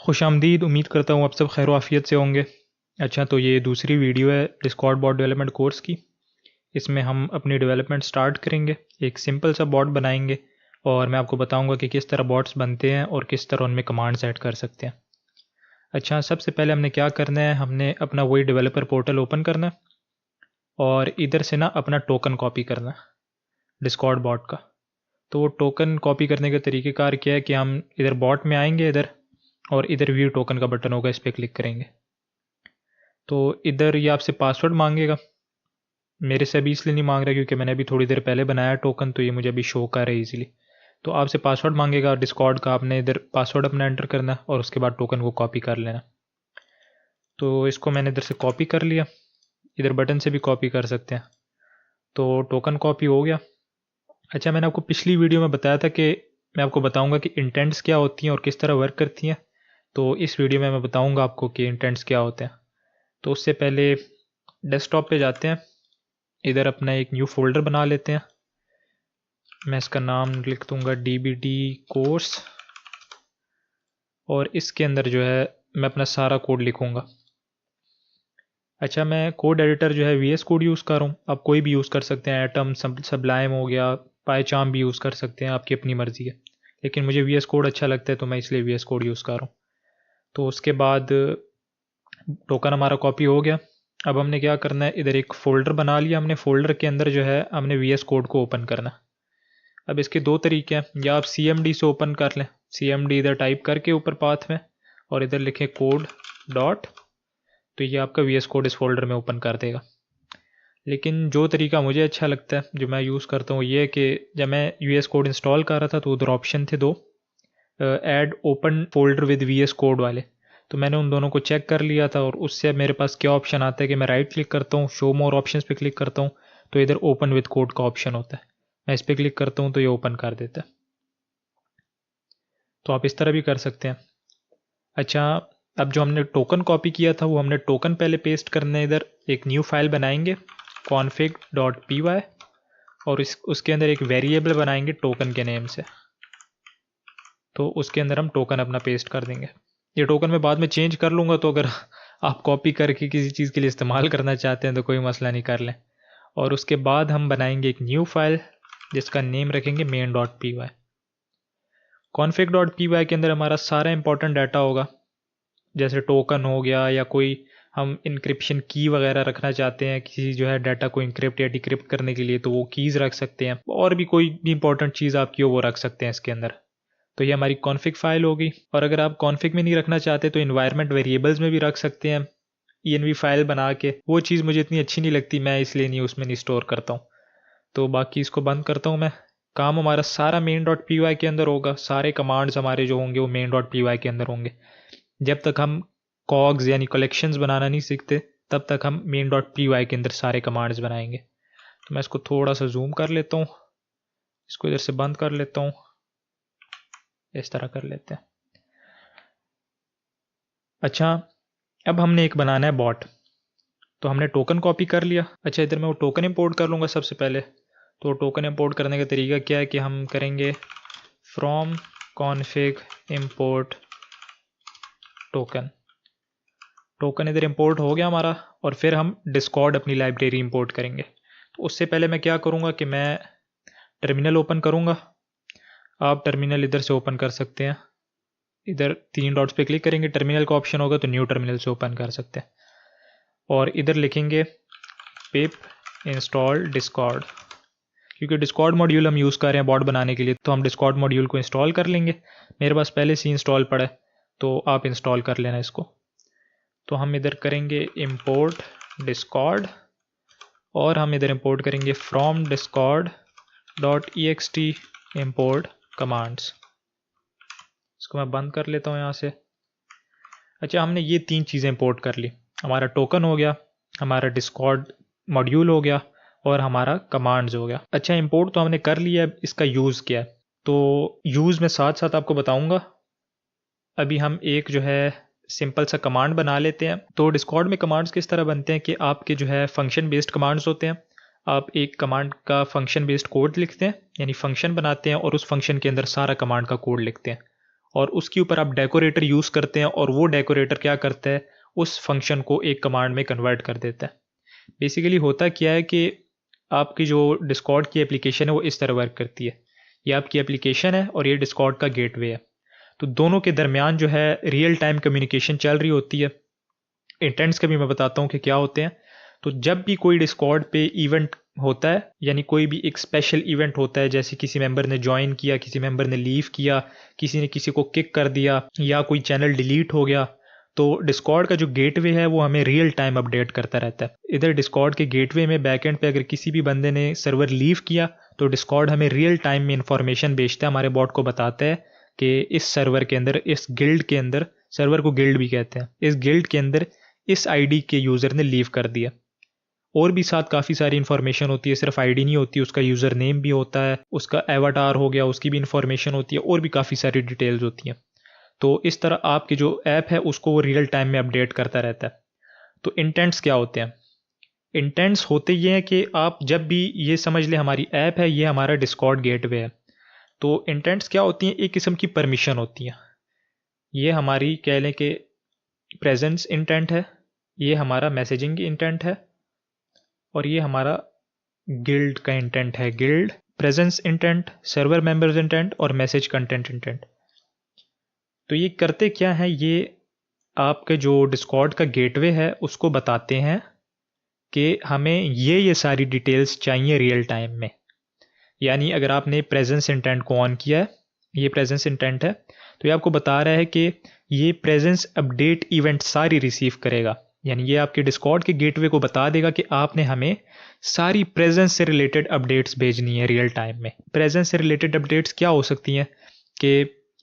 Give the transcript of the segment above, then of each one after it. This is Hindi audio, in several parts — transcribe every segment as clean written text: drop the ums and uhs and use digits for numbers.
खुशामदीद। उम्मीद करता हूँ आप सब खैर आफियत से होंगे। अच्छा, तो ये दूसरी वीडियो है डिस्कॉर्ड बॉट डेवलपमेंट कोर्स की। इसमें हम अपनी डेवलपमेंट स्टार्ट करेंगे, एक सिंपल सा बॉट बनाएंगे और मैं आपको बताऊंगा कि किस तरह बॉट्स बनते हैं और किस तरह उनमें कमांड्स ऐड कर सकते हैं। अच्छा, सबसे पहले हमने क्या करना है, हमने अपना वही डेवलपर पोर्टल ओपन करना है और इधर से ना अपना टोकन कॉपी करना है डिस्कॉर्ड बॉट का। तो वो टोकन कॉपी करने का तरीक़ेकार क्या है कि हम इधर बॉट में आएंगे इधर, और इधर व्यू टोकन का बटन होगा, इस पर क्लिक करेंगे तो इधर ये आपसे पासवर्ड मांगेगा। मेरे से अभी इसलिए नहीं मांग रहा क्योंकि मैंने अभी थोड़ी देर पहले बनाया टोकन, तो ये मुझे अभी शो कर रहा है इजीली। तो आपसे पासवर्ड मांगेगा डिस्कॉर्ड का, आपने इधर पासवर्ड अपना एंटर करना और उसके बाद टोकन को कॉपी कर लेना। तो इसको मैंने इधर से कॉपी कर लिया, इधर बटन से भी कॉपी कर सकते हैं। तो टोकन कॉपी हो गया। अच्छा, मैंने आपको पिछली वीडियो में बताया था कि मैं आपको बताऊंगा कि इंटेंट्स क्या होती हैं और किस तरह वर्क करती हैं। तो इस वीडियो में मैं बताऊंगा आपको कि इंटेंट्स क्या होते हैं। तो उससे पहले डेस्कटॉप पे जाते हैं, इधर अपना एक न्यू फोल्डर बना लेते हैं। मैं इसका नाम लिख दूंगा DBD कोर्स, और इसके अंदर जो है मैं अपना सारा कोड लिखूंगा। अच्छा, मैं कोड एडिटर जो है VS कोड यूज़ कर रहा हूँ, आप कोई भी यूज़ कर सकते हैं, एटम, सबलाइम हो गया, पाईचार्म भी यूज़ कर सकते हैं, आपकी अपनी मर्ज़ी है। लेकिन मुझे VS कोड अच्छा लगता है तो मैं इसलिए VS कोड यूज़ कर रहा हूँ। तो उसके बाद टोकन हमारा कॉपी हो गया। अब हमने क्या करना है, इधर एक फ़ोल्डर बना लिया हमने, फ़ोल्डर के अंदर जो है हमने VS कोड को ओपन करना। अब इसके दो तरीके हैं, या आप CMD से ओपन कर लें, CMD इधर टाइप करके ऊपर पाथ में, और इधर लिखें कोड डॉट, तो ये आपका VS कोड इस फोल्डर में ओपन कर देगा। लेकिन जो तरीका मुझे अच्छा लगता है, जो मैं यूज़ करता हूँ, ये है कि जब मैं VS कोड इंस्टॉल कर रहा था तो उधर ऑप्शन थे दो, add open folder with VS code वाले। तो मैंने उन दोनों को चेक कर लिया था और उससे मेरे पास क्या ऑप्शन आता है कि मैं राइट क्लिक करता हूँ, शो मोर ऑप्शंस पे क्लिक करता हूँ, तो इधर ओपन विद कोड का ऑप्शन होता है। मैं इस पर क्लिक करता हूँ तो ये ओपन कर देता है। तो आप इस तरह भी कर सकते हैं। अच्छा, अब जो हमने टोकन कॉपी किया था वो हमने टोकन पहले पेस्ट करना है। इधर एक न्यू फाइल बनाएंगे config.py, और उसके अंदर एक वेरिएबल बनाएंगे टोकन के नेम से। तो उसके अंदर हम टोकन अपना पेस्ट कर देंगे। ये टोकन मैं बाद में चेंज कर लूँगा, तो अगर आप कॉपी करके किसी चीज़ के लिए इस्तेमाल करना चाहते हैं तो कोई मसला नहीं, कर लें। और उसके बाद हम बनाएंगे एक न्यू फाइल जिसका नेम रखेंगे main.py। config.py के अंदर हमारा सारा इंपॉर्टेंट डाटा होगा, जैसे टोकन हो गया, या कोई हम इंक्रिप्शन की वगैरह रखना चाहते हैं किसी जो है डाटा को इंक्रिप्ट या डिक्रिप्ट करने के लिए, तो वो कीज़ रख सकते हैं, और भी कोई भी इंपॉर्टेंट चीज़ आपकी हो वो रख सकते हैं इसके अंदर। तो ये हमारी कॉन्फ़िग फाइल होगी। और अगर आप कॉन्फ़िग में नहीं रखना चाहते तो इन्वायरमेंट वेरिएबल्स में भी रख सकते हैं env फाइल बना के। वो चीज़ मुझे इतनी अच्छी नहीं लगती, मैं इसलिए नहीं उसमें नहीं स्टोर करता हूँ। तो बाकी इसको बंद करता हूँ मैं। काम हमारा सारा main.py के अंदर होगा, सारे कमांड्स हमारे जो होंगे वो main.py के अंदर होंगे। जब तक हम कॉग्स यानी कलेक्शंस बनाना नहीं सीखते तब तक हम main.py के अंदर सारे कमांड्स बनाएंगे। तो मैं इसको थोड़ा सा जूम कर लेता हूँ, इसको इधर से बंद कर लेता हूँ, इस तरह कर लेते हैं। अच्छा, अब हमने एक बनाना है बॉट। तो हमने टोकन कॉपी कर लिया। अच्छा, इधर मैं वो टोकन इंपोर्ट कर लूँगा सबसे पहले। तो टोकन इंपोर्ट करने का तरीका क्या है कि हम करेंगे from config import token. Token इधर इंपोर्ट हो गया हमारा, और फिर हम डिस्कॉर्ड अपनी लाइब्रेरी इंपोर्ट करेंगे। तो उससे पहले मैं क्या करूँगा कि मैं टर्मिनल ओपन करूँगा। आप टर्मिनल इधर से ओपन कर सकते हैं, इधर 3 डॉट्स पे क्लिक करेंगे, टर्मिनल का ऑप्शन होगा तो न्यू टर्मिनल से ओपन कर सकते हैं। और इधर लिखेंगे पिप इंस्टॉल डिस्कॉर्ड, क्योंकि डिस्कॉर्ड मॉड्यूल हम यूज़ कर रहे हैं बॉट बनाने के लिए, तो हम डिस्कॉर्ड मॉड्यूल को इंस्टॉल कर लेंगे। मेरे पास पहले से इंस्टॉल पड़ा है, तो आप इंस्टॉल कर लेना इसको। तो हम इधर करेंगे इंपोर्ट डिस्कॉर्ड, और हम इधर इंपोर्ट करेंगे from Discord .ext import commands। इसको मैं बंद कर लेता हूँ यहाँ से। अच्छा, हमने ये 3 चीज़ें इंपोर्ट कर ली, हमारा टोकन हो गया, हमारा डिस्कॉर्ड मॉड्यूल हो गया, और हमारा कमांड्स हो गया। अच्छा, इंपोर्ट तो हमने कर लिया, इसका यूज़ क्या है तो यूज़ में साथ साथ आपको बताऊँगा। अभी हम एक जो है सिंपल सा कमांड बना लेते हैं। तो डिस्कॉर्ड में कमांड्स किस तरह बनते हैं कि आपके जो है फंक्शन बेस्ड कमांड्स होते हैं। आप एक कमांड का फंक्शन बेस्ड कोड लिखते हैं, यानी फंक्शन बनाते हैं, और उस फंक्शन के अंदर सारा कमांड का कोड लिखते हैं, और उसके ऊपर आप डेकोरेटर यूज़ करते हैं और वो डेकोरेटर क्या करता है, उस फंक्शन को एक कमांड में कन्वर्ट कर देता है। बेसिकली होता क्या है कि आपकी जो डिस्कॉर्ड की एप्लीकेशन है वो इस तरह वर्क करती है। ये आपकी एप्लीकेशन है और ये डिस्कॉर्ड का गेटवे है। तो दोनों के दरमियान जो है रियल टाइम कम्युनिकेशन चल रही होती है। इंटेंट्स का भी मैं बताता हूँ कि क्या होते हैं। तो जब भी कोई डिस्कॉर्ड पे इवेंट होता है, यानी कोई भी एक स्पेशल इवेंट होता है, जैसे किसी मेंबर ने ज्वाइन किया, किसी मेंबर ने लीव किया, किसी ने किसी को किक कर दिया, या कोई चैनल डिलीट हो गया, तो डिस्कॉर्ड का जो गेटवे है वो हमें रियल टाइम अपडेट करता रहता है। इधर डिस्कॉर्ड के गेटवे में बैकएंड पे अगर किसी भी बंदे ने सर्वर लीव किया तो डिस्कॉर्ड हमें रियल टाइम में इंफॉर्मेशन भेजता है, हमारे बॉट को बताता है कि इस सर्वर के अंदर, इस गिल्ड के अंदर, सर्वर को गिल्ड भी कहते हैं, इस गिल्ड के अंदर इस आईडी के यूज़र ने लीव कर दिया। और भी साथ काफ़ी सारी इन्फॉर्मेशन होती है, सिर्फ आईडी नहीं होती, उसका यूज़र नेम भी होता है, उसका एवाटार हो गया, उसकी भी इन्फॉर्मेशन होती है, और भी काफ़ी सारी डिटेल्स होती हैं। तो इस तरह आपकी जो ऐप है उसको वो रियल टाइम में अपडेट करता रहता है। तो इंटेंट्स क्या होते हैं? इंटेंट्स होते ये हैं कि आप जब भी ये समझ लें हमारी ऐप है, ये हमारा डिस्कॉर्ड गेटवे है। तो इंटेंट्स क्या होती हैं? एक किस्म की परमिशन होती है। ये हमारी कह लें कि प्रेजेंस इंटेंट है, ये हमारा मैसेजिंग इंटेंट है, और ये हमारा गिल्ड का इंटेंट है। Guild, presence intent, server members intent और मैसेज कंटेंट इंटेंट। तो ये करते क्या है? ये आपके जो डिस्कॉर्ड का गेटवे है उसको बताते हैं कि हमें ये सारी डिटेल्स चाहिए रियल टाइम में। यानी अगर आपने प्रेजेंस इंटेंट को ऑन किया है, ये प्रेजेंस इंटेंट है, तो ये आपको बता रहा है कि ये प्रेजेंस अपडेट इवेंट सारी रिसीव करेगा। यानी ये आपके डिस्कॉर्ड के गेटवे को बता देगा कि आपने हमें सारी प्रेजेंस से रिलेटेड अपडेट्स भेजनी है रियल टाइम में। प्रेजेंस से रिलेटेड अपडेट्स क्या हो सकती हैं कि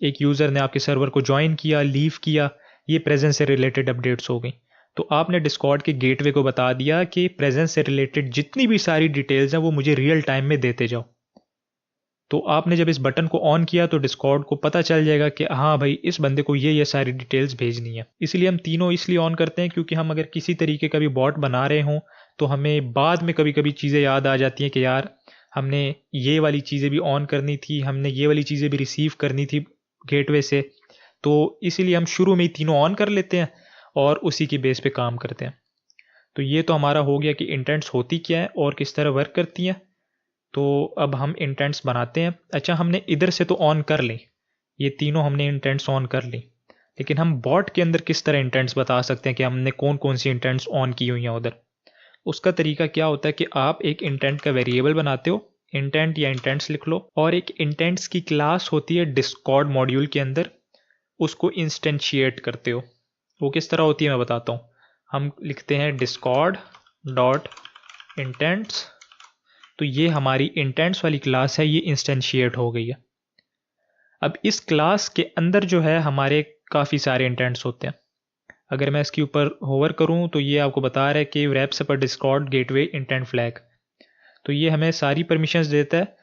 एक यूज़र ने आपके सर्वर को ज्वाइन किया, लीव किया, ये प्रेजेंस से रिलेटेड अपडेट्स हो गई। तो आपने डिस्कॉर्ड के गेटवे को बता दिया कि प्रेजेंस से रिलेटेड जितनी भी सारी डिटेल्स हैं वो मुझे रियल टाइम में देते जाओ। तो आपने जब इस बटन को ऑन किया तो डिस्कॉर्ड को पता चल जाएगा कि हाँ भाई, इस बंदे को ये सारी डिटेल्स भेजनी है। इसलिए हम तीनों इसलिए ऑन करते हैं क्योंकि हम अगर किसी तरीके का भी बॉट बना रहे हों तो हमें बाद में कभी कभी चीज़ें याद आ जाती हैं कि यार हमने ये वाली चीज़ें भी ऑन करनी थी, हमने ये वाली चीज़ें भी रिसीव करनी थी गेटवे से। तो इसीलिए हम शुरू में ही तीनों ऑन कर लेते हैं और उसी की बेस पे काम करते हैं। तो ये तो हमारा हो गया कि इंटेंट्स होती क्या है और किस तरह वर्क करती हैं। तो अब हम इंटेंट्स बनाते हैं। अच्छा, हमने इधर से तो ऑन कर ली, ये तीनों हमने इंटेंट्स ऑन कर ली, लेकिन हम बॉट के अंदर किस तरह इंटेंट्स बता सकते हैं कि हमने कौन कौन सी इंटेंट्स ऑन की हुई हैं उधर। उसका तरीका क्या होता है कि आप एक इंटेंट का वेरिएबल बनाते हो, इंटेंट या इंटेंट्स लिख लो, और एक इंटेंट्स की क्लास होती है डिस्कॉर्ड मॉड्यूल के अंदर, उसको इंस्टेंशिएट करते हो। वो किस तरह होती है मैं बताता हूँ। हम लिखते हैं डिस्कॉर्ड डॉट इंटेंट्स, तो ये हमारी इंटेंट्स वाली क्लास है, ये इंस्टेंशिएट हो गई है। अब इस क्लास के अंदर जो है हमारे काफ़ी सारे इंटेंट्स होते हैं। अगर मैं इसके ऊपर होवर करूं तो ये आपको बता रहा है कि रैप्स पर डिस्कॉर्ड गेटवे इंटेंट फ्लैग, तो ये हमें सारी परमिशंस देता है।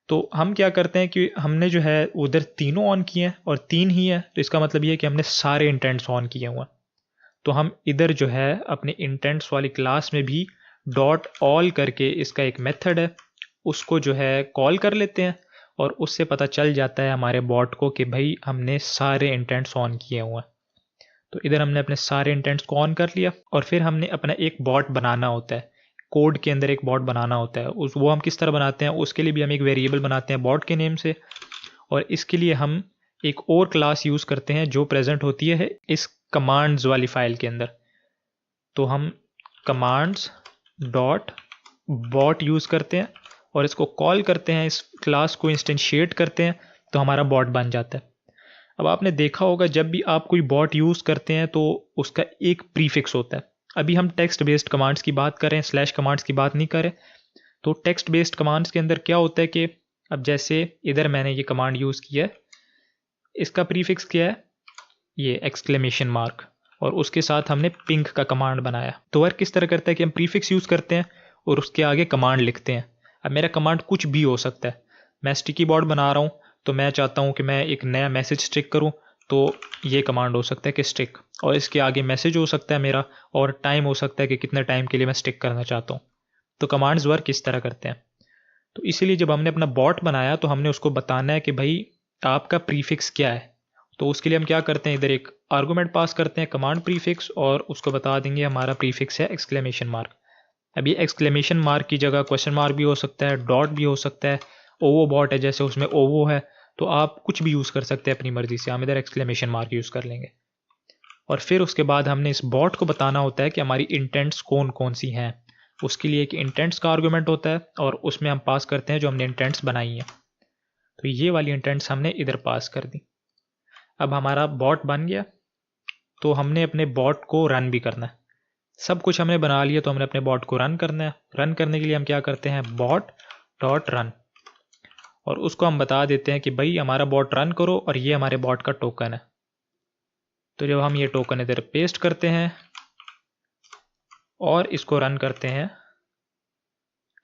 तो हम क्या करते हैं कि हमने जो है उधर तीनों ऑन किए हैं और तीन ही है, तो इसका मतलब ये है कि हमने सारे इंटेंट्स ऑन किए हुए हैं। तो हम इधर जो है अपने इंटेंट्स वाली क्लास में भी डॉट ऑल करके, इसका एक मेथड है, उसको जो है कॉल कर लेते हैं और उससे पता चल जाता है हमारे बॉट को कि भाई हमने सारे इंटेंट्स ऑन किए हुए हैं। तो इधर हमने अपने सारे इंटेंट्स को ऑन कर लिया और फिर हमने अपना एक बॉट बनाना होता है, कोड के अंदर एक बॉट बनाना होता है। वो हम किस तरह बनाते हैं, उसके लिए भी हम एक वेरिएबल बनाते हैं बॉट के नेम से, और इसके लिए हम एक और क्लास यूज़ करते हैं जो प्रेजेंट होती है इस कमांड्स वाली फाइल के अंदर। तो हम कमांड्स डॉट बॉट यूज़ करते हैं और इसको कॉल करते हैं, इस क्लास को इंस्टेंशिएट करते हैं, तो हमारा बॉट बन जाता है। अब आपने देखा होगा जब भी आप कोई बॉट यूज़ करते हैं तो उसका एक प्रीफिक्स होता है। अभी हम टेक्स्ट बेस्ड कमांड्स की बात करें, स्लैश कमांड्स की बात नहीं करें। तो टेक्स्ट बेस्ड कमांड्स के अंदर क्या होता है कि अब जैसे इधर मैंने ये कमांड यूज़ किया है, इसका प्रीफिक्स क्या है, ये एक्सक्लेमेशन मार्क, और उसके साथ हमने पिंक का कमांड बनाया। तो वर्क किस तरह करता है कि हम प्रीफिक्स यूज़ करते हैं और उसके आगे कमांड लिखते हैं। अब मेरा कमांड कुछ भी हो सकता है, मैं स्टिकी बोर्ड बना रहा हूँ तो मैं चाहता हूँ कि मैं एक नया मैसेज स्टिक करूँ, तो ये कमांड हो सकता है कि स्टिक, और इसके आगे मैसेज हो सकता है मेरा, और टाइम हो सकता है कि कितने टाइम के लिए मैं स्टिक करना चाहता हूँ। तो कमांड्स वर्क इस तरह करते हैं। तो इसीलिए जब हमने अपना बॉट बनाया तो हमने उसको बताना है कि भाई आपका प्रीफिक्स क्या है। तो उसके लिए हम क्या करते हैं, इधर एक आर्गूमेंट पास करते हैं कमांड प्रीफिक्स, और उसको बता देंगे हमारा प्रीफिक्स है एक्सक्लेमेशन मार्क। अब ये एक्सक्लेमेशन मार्क की जगह क्वेश्चन मार्क भी हो सकता है, डॉट भी हो सकता है, ओवो बॉट है जैसे उसमें ओवो है, तो आप कुछ भी यूज़ कर सकते हैं अपनी मर्जी से। हम इधर एक्सक्लेमेशन मार्क यूज़ कर लेंगे। और फिर उसके बाद हमने इस बॉट को बताना होता है कि हमारी इंटेंट्स कौन कौन सी हैं। उसके लिए एक इंटेंट्स का आर्गूमेंट होता है और उसमें हम पास करते हैं जो हमने इंटेंट्स बनाई हैं। तो ये वाली इंटेंट्स हमने इधर पास कर दी। अब हमारा बॉट बन गया, तो हमने अपने बॉट को रन भी करना है। सब कुछ हमने बना लिया, तो हमने अपने बॉट को रन करना है। रन करने के लिए हम क्या करते हैं, बॉट डॉट रन, और उसको हम बता देते हैं कि भाई हमारा बॉट रन करो और ये हमारे बॉट का टोकन है। तो जब हम ये टोकन इधर पेस्ट करते हैं और इसको रन करते हैं,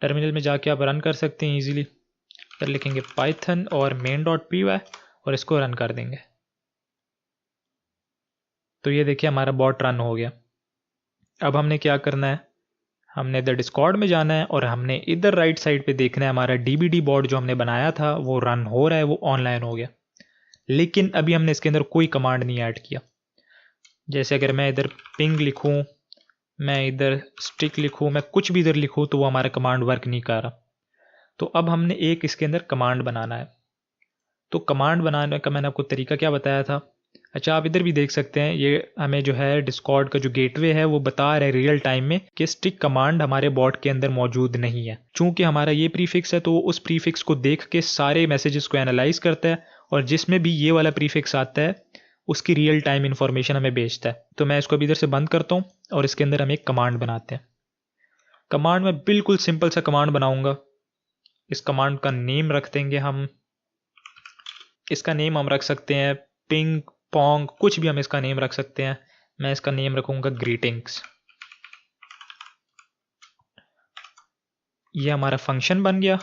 टर्मिनल में जाके आप रन कर सकते हैं इजीली। फिर लिखेंगे पाइथन और main.py और इसको रन कर देंगे। तो ये देखिए हमारा बॉट रन हो गया। अब हमने क्या करना है, हमने इधर डिस्कॉर्ड में जाना है और हमने इधर राइट साइड पे देखना है हमारा DBD बॉट जो हमने बनाया था वो रन हो रहा है, वो ऑनलाइन हो गया। लेकिन अभी हमने इसके अंदर कोई कमांड नहीं ऐड किया। जैसे अगर मैं इधर पिंग लिखूं, मैं इधर स्टिक लिखूं, मैं कुछ भी इधर लिखूं, तो वो हमारा कमांड वर्क नहीं कर रहा। तो अब हमने एक इसके अंदर कमांड बनाना है। तो कमांड बनाने का मैंने आपको तरीका क्या बताया था। अच्छा, आप इधर भी देख सकते हैं, ये हमें जो है डिस्कॉर्ड का जो गेटवे है वो बता रहा है रियल टाइम में कि स्टिक कमांड हमारे बॉट के अंदर मौजूद नहीं है। चूंकि हमारा ये प्रीफिक्स है तो वो उस प्रीफिक्स को देख के सारे मैसेजेस को एनालाइज करता है और जिसमें भी ये वाला प्रीफिक्स आता है उसकी रियल टाइम इन्फॉर्मेशन हमें भेजता है। तो मैं इसको अभी इधर से बंद करता हूँ और इसके अंदर हम एक कमांड बनाते हैं। कमांड में बिल्कुल सिंपल सा कमांड बनाऊंगा। इस कमांड का नेम रख देंगे हम, इसका नेम हम रख सकते हैं पिंग पोंग, कुछ भी हम इसका नेम रख सकते हैं। मैं इसका नेम रखूंगा ग्रीटिंग्स। ये हमारा फंक्शन बन गया।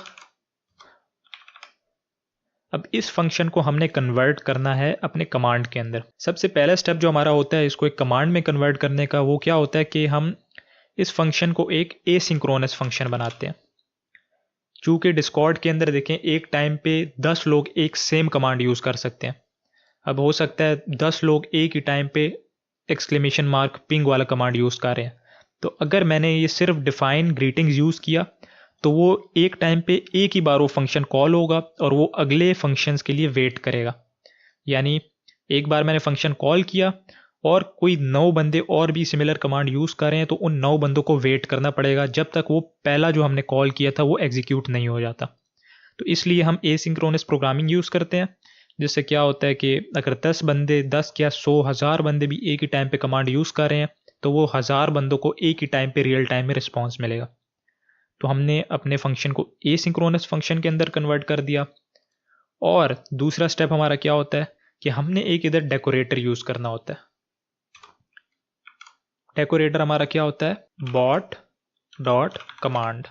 अब इस फंक्शन को हमने कन्वर्ट करना है अपने कमांड के अंदर। सबसे पहला स्टेप जो हमारा होता है इसको एक कमांड में कन्वर्ट करने का, वो क्या होता है कि हम इस फंक्शन को एक एसिंक्रोनस फंक्शन बनाते हैं। चूंकि डिस्कॉर्ड के अंदर देखें एक टाइम पे 10 लोग एक सेम कमांड यूज कर सकते हैं। अब हो सकता है 10 लोग एक ही टाइम पे एक्सक्लेमेशन मार्क पिंग वाला कमांड यूज कर रहे हैं। तो अगर मैंने ये सिर्फ डिफाइन ग्रीटिंग्स यूज किया तो वो एक टाइम पे एक ही बार वो फंक्शन कॉल होगा और वो अगले फंक्शंस के लिए वेट करेगा। यानी एक बार मैंने फंक्शन कॉल किया और कोई 9 बंदे और भी सिमिलर कमांड यूज कर रहे हैं तो उन 9 बंदों को वेट करना पड़ेगा जब तक वो पहला जो हमने कॉल किया था वो एग्जीक्यूट नहीं हो जाता। तो इसलिए हम एसिंक्रोनस प्रोग्रामिंग यूज करते हैं, जिससे क्या होता है कि अगर 10 बंदे 10 क्या 100 1000 बंदे भी एक ही टाइम पे कमांड यूज कर रहे हैं तो वो 1000 बंदों को एक ही टाइम पे रियल टाइम में रिस्पॉन्स मिलेगा। तो हमने अपने फंक्शन को एसिंक्रोनस फंक्शन के अंदर कन्वर्ट कर दिया। और दूसरा स्टेप हमारा क्या होता है कि हमने एक इधर डेकोरेटर यूज करना होता है। डेकोरेटर हमारा क्या होता है, बॉट डॉट कमांड।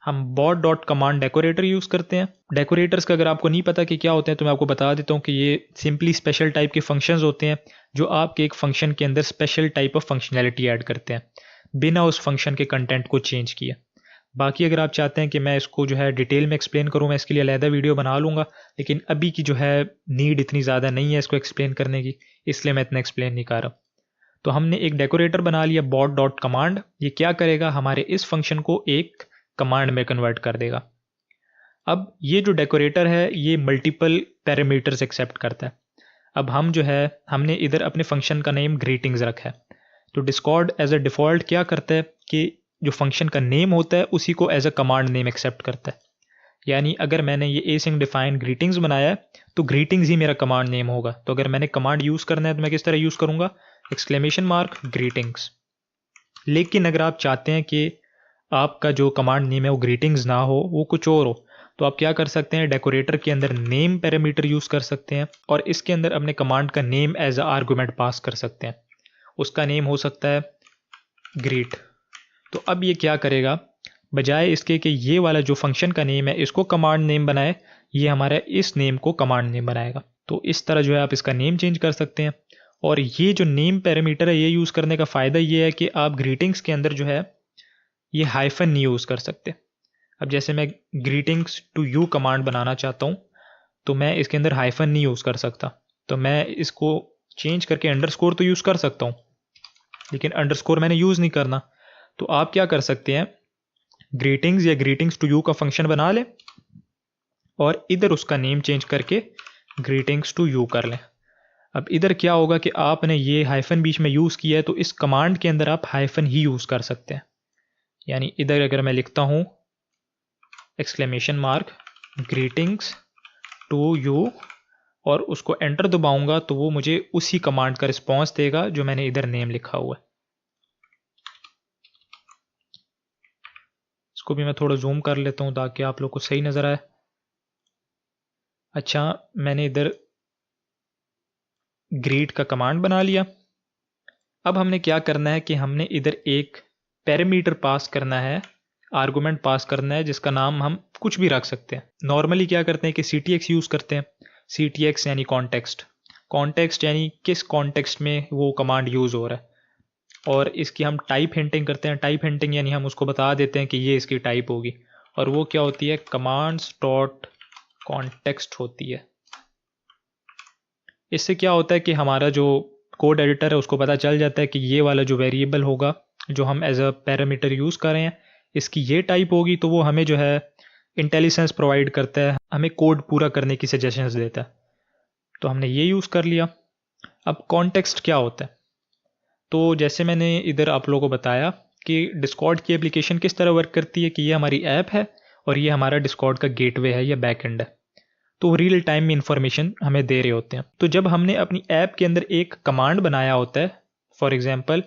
हम bot dot command decorator use करते हैं। डेकोरेटर्स का अगर आपको नहीं पता कि क्या होते हैं तो मैं आपको बता देता हूँ कि ये सिंपली स्पेशल टाइप के फंक्शंस होते हैं जो आपके एक फंक्शन के अंदर special type of functionality add करते हैं बिना उस फंक्शन के कंटेंट को चेंज किए। बाकी अगर आप चाहते हैं कि मैं इसको जो है डिटेल में एक्सप्लेन करूँ, मैं इसके लिए अलहदा वीडियो बना लूँगा, लेकिन अभी की जो है नीड इतनी ज़्यादा नहीं है इसको एक्सप्लेन करने की, इसलिए मैं इतना एक्सप्लेन नहीं कर रहा। तो हमने एक डेकोरेटर बना लिया बॉट डॉट कमांड। ये क्या करेगा, हमारे इस फंक्शन को एक कमांड में कन्वर्ट कर देगा। अब ये जो डेकोरेटर है ये मल्टीपल पैरामीटर्स एक्सेप्ट करता है। अब हम जो है हमने इधर अपने फंक्शन का नेम ग्रीटिंग्स रखा है। तो डिस्कॉर्ड एज अ डिफ़ॉल्ट क्या करता है कि जो फंक्शन का नेम होता है उसी को as a command name accept करता है। यानी अगर मैंने ये एसिंग डिफाइन ग्रीटिंग्स बनाया है तो ग्रीटिंग्स ही मेरा कमांड नेम होगा। तो अगर मैंने कमांड यूज़ करना है तो मैं किस तरह यूज़ करूँगा, एक्सक्लेमेशन मार्क ग्रीटिंग्स। लेकिन अगर आप चाहते हैं कि आपका जो कमांड नेम है वो ग्रीटिंग्स ना हो, वो कुछ और हो, तो आप क्या कर सकते हैं, डेकोरेटर के अंदर नेम पैरामीटर यूज़ कर सकते हैं और इसके अंदर अपने कमांड का नेम एज अ आर्गूमेंट पास कर सकते हैं। उसका नेम हो सकता है ग्रीट। तो अब ये क्या करेगा, बजाय इसके कि ये वाला जो फंक्शन का नेम है इसको कमांड नेम बनाए, ये हमारा इस नेम को कमांड नेम बनाएगा। तो इस तरह जो है आप इसका नेम चेंज कर सकते हैं। और ये जो नेम पैरामीटर है ये यूज़ करने का फ़ायदा ये है कि आप ग्रीटिंग्स के अंदर जो है ये हाइफन नहीं यूज़ कर सकते। अब जैसे मैं ग्रीटिंग्स टू यू कमांड बनाना चाहता हूँ तो मैं इसके अंदर हाइफन नहीं यूज़ कर सकता। तो मैं इसको चेंज करके अंडरस्कोर तो यूज़ कर सकता हूँ, लेकिन अंडरस्कोर मैंने यूज़ नहीं करना। तो आप क्या कर सकते हैं, ग्रीटिंग्स या ग्रीटिंग्स टू यू का फंक्शन बना लें और इधर उसका नेम चेंज करके ग्रीटिंग्स टू यू कर लें। अब इधर क्या होगा कि आपने ये हाइफन बीच में यूज़ किया है, तो इस कमांड के अंदर आप हाइफन ही यूज़ कर सकते हैं। यानी इधर अगर मैं लिखता हूँ exclamation mark greetings to you और उसको एंटर दबाऊंगा, तो वो मुझे उसी कमांड का रिस्पॉन्स देगा जो मैंने इधर नेम लिखा हुआ है। इसको भी मैं थोड़ा जूम कर लेता हूँ ताकि आप लोग को सही नज़र आए। अच्छा, मैंने इधर ग्रीट का कमांड बना लिया। अब हमने क्या करना है कि हमने इधर एक पैरामीटर पास करना है, आर्गुमेंट पास करना है, जिसका नाम हम कुछ भी रख सकते हैं। नॉर्मली क्या करते हैं कि CTX यूज़ करते हैं। CTX यानी कॉन्टेक्स्ट, कॉन्टेक्स्ट यानी किस कॉन्टेक्स्ट में वो कमांड यूज़ हो रहा है। और इसकी हम टाइप हिंटिंग करते हैं। टाइप हिंटिंग यानी हम उसको बता देते हैं कि ये इसकी टाइप होगी, और वो क्या होती है, कमांड्स डॉट कॉन्टेक्स्ट होती है। इससे क्या होता है कि हमारा जो कोड एडिटर है उसको पता चल जाता है कि ये वाला जो वेरिएबल होगा जो हम एज अ पैरामीटर यूज़ कर रहे हैं, इसकी ये टाइप होगी। तो वो हमें जो है इंटेलिजेंस प्रोवाइड करता है, हमें कोड पूरा करने की सजेशंस देता है। तो हमने ये यूज़ कर लिया। अब कॉन्टेक्स्ट क्या होता है, तो जैसे मैंने इधर आप लोगों को बताया कि डिस्कॉर्ड की एप्लीकेशन किस तरह वर्क करती है कि ये हमारी ऐप है और ये हमारा डिस्कॉर्ड का गेटवे है या बैकएंड है। तो रियल टाइम में इंफॉर्मेशन हमें दे रहे होते हैं। तो जब हमने अपनी ऐप के अंदर एक कमांड बनाया होता है, फॉर एग्जांपल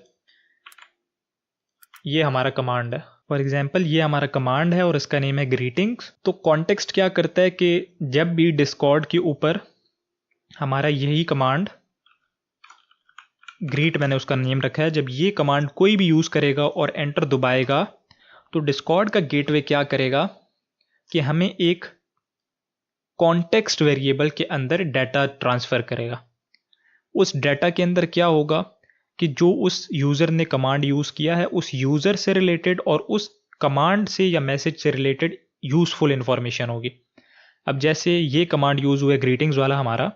ये हमारा कमांड है, और इसका नेम है ग्रीटिंग्स। तो कॉन्टेक्स्ट क्या करता है कि जब भी डिस्कॉर्ड के ऊपर हमारा यही कमांड ग्रीट, मैंने उसका नेम रखा है, जब ये कमांड कोई भी यूज़ करेगा और एंटर दबाएगा, तो डिस्कॉर्ड का गेटवे क्या करेगा कि हमें एक कॉन्टेक्स्ट वेरिएबल के अंदर डाटा ट्रांसफ़र करेगा। उस डाटा के अंदर क्या होगा कि जो उस यूज़र ने कमांड यूज़ किया है उस यूज़र से रिलेटेड और उस कमांड से या मैसेज से रिलेटेड यूज़फुल इंफॉर्मेशन होगी। अब जैसे ये कमांड यूज़ हुआ ग्रीटिंग्स वाला हमारा,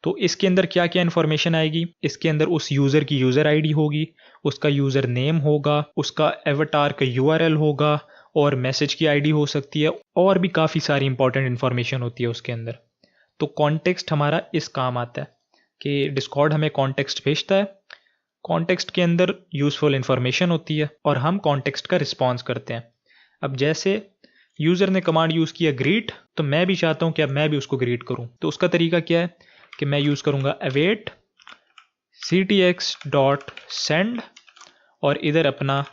तो इसके अंदर क्या क्या इन्फॉर्मेशन आएगी, इसके अंदर उस यूज़र की यूज़र आईडी होगी, उसका यूज़र नेम होगा, उसका एवटार का URL होगा, और मैसेज की आईडी हो सकती है, और भी काफ़ी सारी इंपॉर्टेंट इन्फॉर्मेशन होती है उसके अंदर। तो कॉन्टेक्स्ट हमारा इस काम आता है कि डिस्कॉर्ड हमें कॉन्टेक्स्ट भेजता है, कॉन्टेक्स्ट के अंदर यूज़फुल इंफॉर्मेशन होती है और हम कॉन्टेक्स्ट का रिस्पॉन्स करते हैं। अब जैसे यूज़र ने कमांड यूज़ किया ग्रीट, तो मैं भी चाहता हूँ कि अब मैं भी उसको ग्रीट करूँ। तो उसका तरीका क्या है कि मैं यूज़ करूँगा await ctx.send और इधर अपना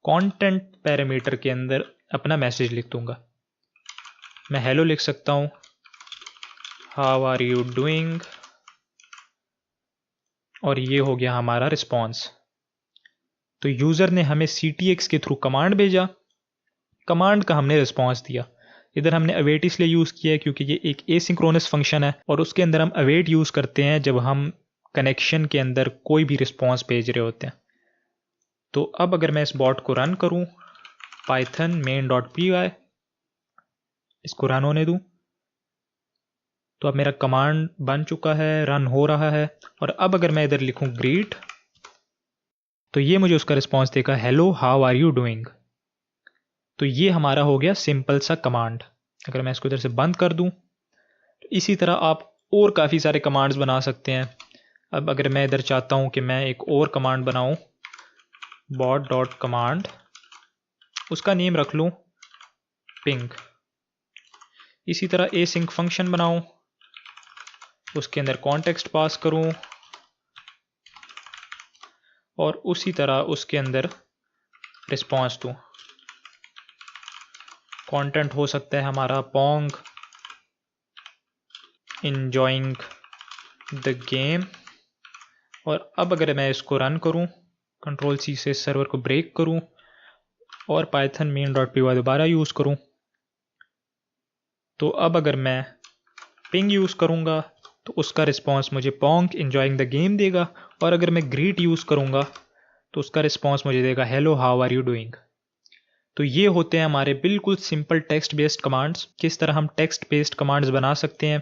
कंटेंट पैरामीटर के अंदर अपना मैसेज लिख दूंगा। मैं हेलो लिख सकता हूँ, हाउ आर यू डूइंग, और ये हो गया हमारा रिस्पॉन्स। तो यूज़र ने हमें CTX के थ्रू कमांड भेजा, कमांड का हमने रिस्पॉन्स दिया। इधर हमने await इसलिए यूज़ किया है क्योंकि ये एक एसिंक्रोनस फंक्शन है और उसके अंदर हम await यूज़ करते हैं जब हम कनेक्शन के अंदर कोई भी रिस्पॉन्स भेज रहे होते हैं। तो अब अगर मैं इस बॉट को रन करूं, python main.py, इसको रन होने दूं, तो अब मेरा कमांड बन चुका है, रन हो रहा है। और अब अगर मैं इधर लिखूं ग्रीट, तो ये मुझे उसका रिस्पॉन्स देगा hello how are you doing. तो ये हमारा हो गया सिंपल सा कमांड। अगर मैं इसको इधर से बंद कर दूं, तो इसी तरह आप और काफ़ी सारे कमांड्स बना सकते हैं। अब अगर मैं इधर चाहता हूं कि मैं एक और कमांड बनाऊं, bot.command, उसका नेम रख लूं पिंग। इसी तरह async फंक्शन बनाऊं, उसके अंदर कॉन्टेक्स्ट पास करूं और उसी तरह उसके अंदर रिस्पॉन्स दूं। कंटेंट हो सकता है हमारा पोंग enjoying द गेम। और अब अगर मैं इसको रन करूं, Ctrl+C से सर्वर को ब्रेक करूं और python main.py दोबारा यूज़ करूं, तो अब अगर मैं पिंग यूज़ करूंगा तो उसका रिस्पॉन्स मुझे पोंग enjoying द गेम देगा। और अगर मैं ग्रीट यूज़ करूंगा तो उसका रिस्पॉन्स मुझे देगा hello how are you doing. तो ये होते हैं हमारे बिल्कुल सिंपल टेक्स्ट बेस्ड कमांड्स। किस तरह हम टेक्स्ट बेस्ड कमांड्स बना सकते हैं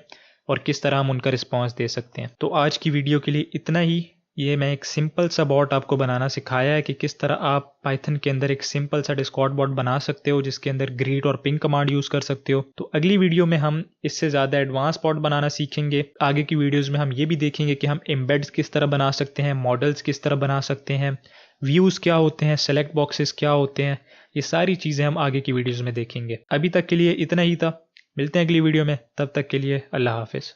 और किस तरह हम उनका रिस्पॉन्स दे सकते हैं। तो आज की वीडियो के लिए इतना ही। ये मैं एक सिंपल सा बॉट आपको बनाना सिखाया है कि किस तरह आप पाइथन के अंदर एक सिंपल सा डिस्कॉर्ड बॉट बना सकते हो जिसके अंदर ग्रीट और पिंग कमांड यूज कर सकते हो। तो अगली वीडियो में हम इससे ज़्यादा एडवांस बॉट बनाना सीखेंगे। आगे की वीडियोज़ में हम ये भी देखेंगे कि हम एम्बेड्स किस तरह बना सकते हैं, मॉडल्स किस तरह बना सकते हैं, व्यूज़ क्या होते हैं, सेलेक्ट बॉक्सेस क्या होते हैं। ये सारी चीज़ें हम आगे की वीडियोज़ में देखेंगे। अभी तक के लिए इतना ही था। मिलते हैं अगली वीडियो में, तब तक के लिए अल्लाह हाफिज़।